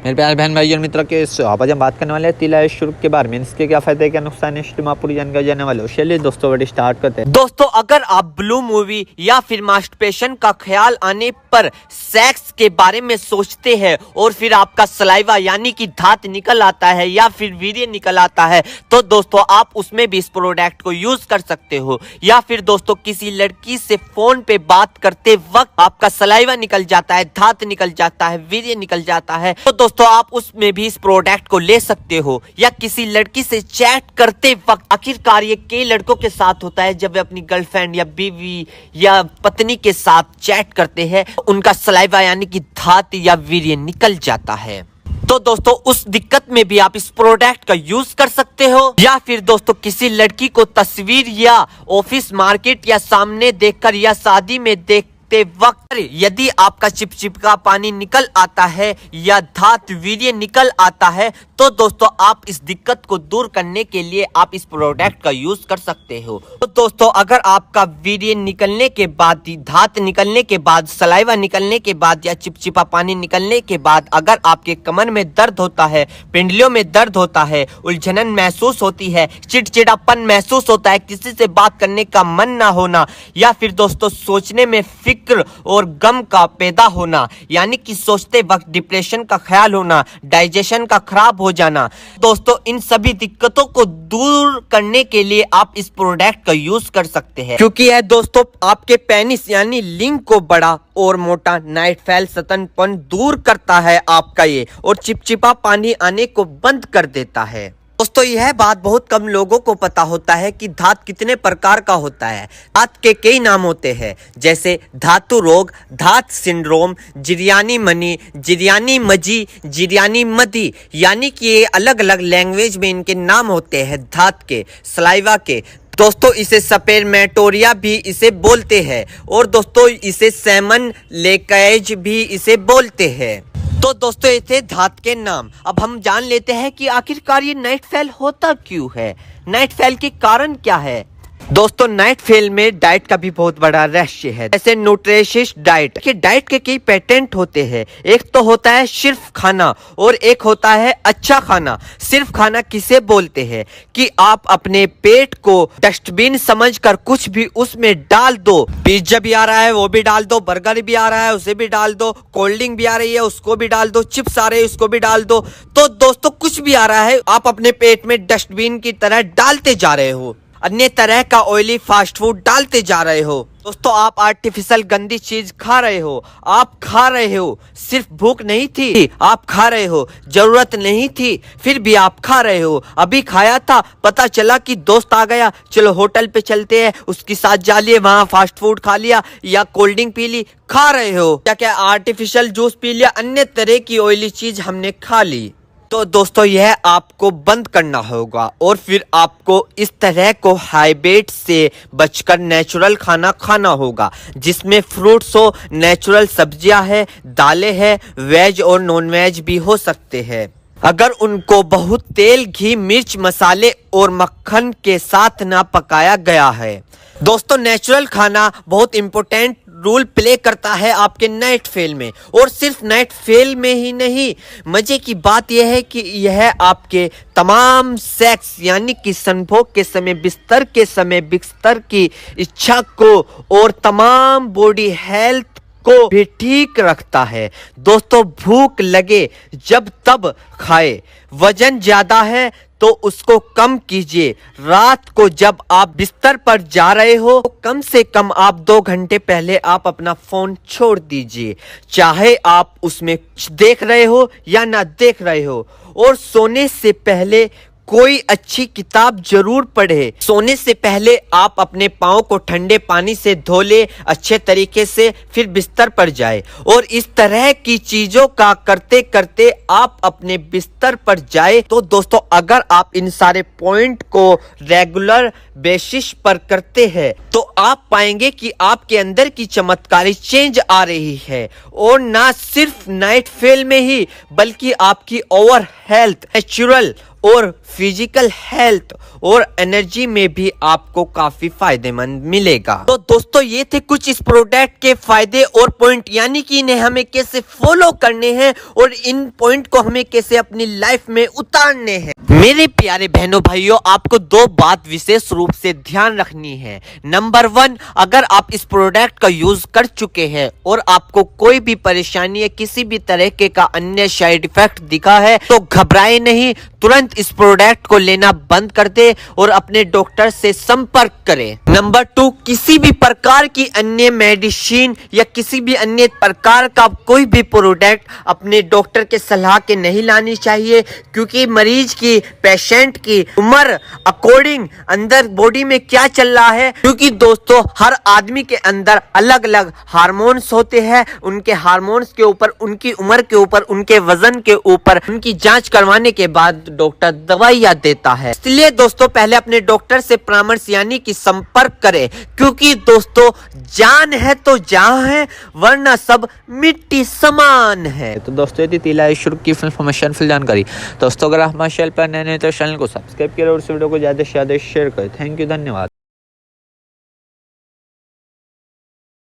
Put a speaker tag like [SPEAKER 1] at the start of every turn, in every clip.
[SPEAKER 1] मेरे प्यारे बहन भाई और मित्रों के आज हम बात करने वाले हैं तिल शुरू के बारे में इसके क्या फायदे क्या नुकसान है इसमें पूरी जानकारी जानने वाले हो। चलिए दोस्तों वीडियो स्टार्ट करते हैं।
[SPEAKER 2] दोस्तों अगर आप ब्लू मूवी या फिर मास्टरबेशन का ख्याल आने पर सेक्स के बारे में सोचते हैं और फिर आपका सलाइवा यानी कि धात निकल आता है या फिर वीर्य निकल आता है तो दोस्तों आप उसमें भी इस प्रोडक्ट को यूज कर सकते हो। या फिर दोस्तों किसी लड़की से फोन पे बात करते वक्त आपका सलाइवा निकल जाता है, धात निकल जाता है, वीर्य निकल जाता है तो दोस्तों आप उसमें भी इस प्रोडक्ट को ले सकते हो। या किसी लड़की से चैट करते वक्त, आखिरकार ये कई लड़कों के साथ होता है जब वे अपनी गर्लफ्रेंड या बीवी या पत्नी के साथ चैट करते हैं उनका सलाइवा यानी कि धात या वीर्य निकल जाता है। तो दोस्तों उस दिक्कत में भी आप इस प्रोडक्ट का यूज कर सकते हो। या फिर दोस्तों किसी लड़की को तस्वीर या ऑफिस मार्केट या सामने देखकर या शादी में देखते वक्त यदि आपका चिपचिपका पानी निकल आता है या धात वीर्य निकल आता है तो दोस्तों आप इस दिक्कत को दूर करने के लिए आप इस प्रोडक्ट का यूज कर सकते हो। तो दोस्तों अगर आपका वीर्य निकलने के बाद, धात निकलने के बाद, सलाइवा निकलने के बाद या चिपचिपा पानी निकलने के बाद अगर आपके कमर में दर्द होता है, पिंडलियों में दर्द होता है, उलझन महसूस होती है, चिड़चिड़ापन महसूस होता है, किसी से बात करने का मन ना होना या फिर दोस्तों सोचने में फिक्र और गम का पैदा होना यानी कि सोचते वक्त डिप्रेशन का ख्याल होना, डाइजेशन का खराब हो जाना, दोस्तों इन सभी दिक्कतों को दूर करने के लिए आप इस प्रोडक्ट का यूज कर सकते हैं। क्योंकि यह दोस्तों आपके पेनिस यानी लिंग को बड़ा और मोटा, नाइट फैल, सतनपन दूर करता है आपका ये, और चिपचिपा पानी आने को बंद कर देता है। दोस्तों यह बात बहुत कम लोगों को पता होता है कि धात कितने प्रकार का होता है। धात के कई नाम होते हैं जैसे धातु रोग, धात सिंड्रोम, जिरयानी मनी, जिरयानी मजी, जिरयानी मदी, यानी कि ये अलग अलग लैंग्वेज में इनके नाम होते हैं धात के, सलाइवा के। दोस्तों इसे सपेरमेटोरिया भी इसे बोलते हैं और दोस्तों इसे सेमन लेकेज भी इसे बोलते हैं। तो दोस्तों ये थे धात के नाम। अब हम जान लेते हैं कि आखिरकार ये नाइट फेल होता क्यों है, नाइट फेल के कारण क्या है। दोस्तों नाइट फेल में डाइट का भी बहुत बड़ा रहस्य है। जैसे न्यूट्रिशियस डाइट के कई पेटेंट होते हैं। एक तो होता है सिर्फ खाना और एक होता है अच्छा खाना। सिर्फ खाना किसे बोलते हैं कि आप अपने पेट को डस्टबिन समझकर कुछ भी उसमें डाल दो। पिज्जा भी आ रहा है वो भी डाल दो, बर्गर भी आ रहा है उसे भी डाल दो, कोल्ड ड्रिंक भी आ रही है उसको भी डाल दो, चिप्स आ रहे हैं उसको भी डाल दो। तो दोस्तों कुछ भी आ रहा है आप अपने पेट में डस्टबिन की तरह डालते जा रहे हो, अन्य तरह का ऑयली फास्ट फूड डालते जा रहे हो। दोस्तों आप आर्टिफिशियल गंदी चीज खा रहे हो, आप खा रहे हो, सिर्फ भूख नहीं थी आप खा रहे हो, जरूरत नहीं थी फिर भी आप खा रहे हो, अभी खाया था पता चला कि दोस्त आ गया चलो होटल पे चलते हैं उसके साथ जा लिए, वहां फास्ट फूड खा लिया या कोल्ड ड्रिंक पी ली, खा रहे हो क्या क्या आर्टिफिशियल जूस पी लिया, अन्य तरह की ऑयली चीज हमने खा ली। तो दोस्तों यह आपको बंद करना होगा और फिर आपको इस तरह को हाइब्रिड से बचकर नेचुरल खाना खाना होगा जिसमें फ्रूट्स हो, नेचुरल सब्जियां है, दालें है, वेज और नॉन वेज भी हो सकते हैं। अगर उनको बहुत तेल, घी, मिर्च, मसाले और मक्खन के साथ ना पकाया गया है। दोस्तों नेचुरल खाना बहुत इम्पोर्टेंट रोल प्ले करता है आपके नाइट फेल में, और सिर्फ नाइट फेल में ही नहीं, मजे की बात यह है कि यह आपके तमाम सेक्स यानी कि संभोग के समय, बिस्तर के समय, बिस्तर की इच्छा को और तमाम बॉडी हेल्थ को भी ठीक रखता है। दोस्तों भूख लगे जब तब खाए, वजन ज्यादा है तो उसको कम कीजिए। रात को जब आप बिस्तर पर जा रहे हो तो कम से कम आप 2 घंटे पहले आप अपना फोन छोड़ दीजिए, चाहे आप उसमें कुछ देख रहे हो या ना देख रहे हो। और सोने से पहले कोई अच्छी किताब जरूर पढ़े। सोने से पहले आप अपने पाँव को ठंडे पानी से धो ले अच्छे तरीके से, फिर बिस्तर पर जाए। और इस तरह की चीजों का करते करते आप अपने बिस्तर पर जाए तो दोस्तों अगर आप इन सारे पॉइंट को रेगुलर बेसिस पर करते हैं तो आप पाएंगे कि आपके अंदर की चमत्कारी चेंज आ रही है। और ना सिर्फ नाइट फेल में ही बल्कि आपकी ओवर हेल्थ, नेचुरल और फिजिकल हेल्थ और एनर्जी में भी आपको काफी फायदेमंद मिलेगा। तो दोस्तों ये थे कुछ इस प्रोडक्ट के फायदे और पॉइंट, यानी कि इन्हें हमें कैसे फॉलो करने हैं और इन पॉइंट को हमें कैसे अपनी लाइफ में उतारने हैं। मेरे प्यारे बहनों भाइयों, आपको दो बात विशेष रूप से ध्यान रखनी है। नंबर 1, अगर आप इस प्रोडक्ट का यूज कर चुके हैं और आपको कोई भी परेशानी या किसी भी तरह का अन्य साइड इफेक्ट दिखा है तो घबराए नहीं, तुरंत इस प्रोडक्ट को लेना बंद कर दे और अपने डॉक्टर से संपर्क करें। नंबर 2, किसी भी प्रकार की अन्य मेडिसिन या किसी भी अन्य प्रकार का कोई भी प्रोडक्ट अपने डॉक्टर के सलाह के नहीं लानी चाहिए, क्योंकि मरीज की, पेशेंट की उम्र अकॉर्डिंग अंदर बॉडी में क्या चल रहा है, क्योंकि दोस्तों हर आदमी के अंदर अलग अलग हार्मोन्स होते हैं। उनके हार्मोन्स के ऊपर, उनकी उम्र के ऊपर, उनके वजन के ऊपर उनकी जांच करवाने के बाद डॉक्टर दवाइयां देता है। इसलिए दोस्तों पहले अपने डॉक्टर से परामर्श यानी कि संपर्क करें, क्योंकि दोस्तों जान है तो जहां है, वरना सब मिट्टी समान है।
[SPEAKER 1] तो दोस्तों ये थी इलाज शुरू की इन्फॉर्मेशन, फुल जानकारी। दोस्तों अगर आप हमारे चैनल पर नए हैं तो चैनल को सब्सक्राइब करें और इस वीडियो को ज़्यादा से ज़्यादा शेयर करें। थैंक यू, धन्यवाद।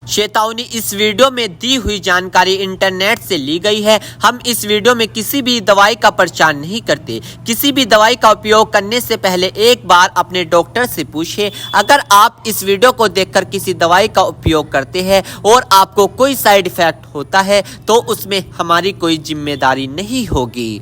[SPEAKER 2] चेतावनी, इस वीडियो में दी हुई जानकारी इंटरनेट से ली गई है। हम इस वीडियो में किसी भी दवाई का प्रचार नहीं करते। किसी भी दवाई का उपयोग करने से पहले एक बार अपने डॉक्टर से पूछें। अगर आप इस वीडियो को देखकर किसी दवाई का उपयोग करते हैं और आपको कोई साइड इफेक्ट होता है तो उसमें हमारी कोई जिम्मेदारी नहीं होगी।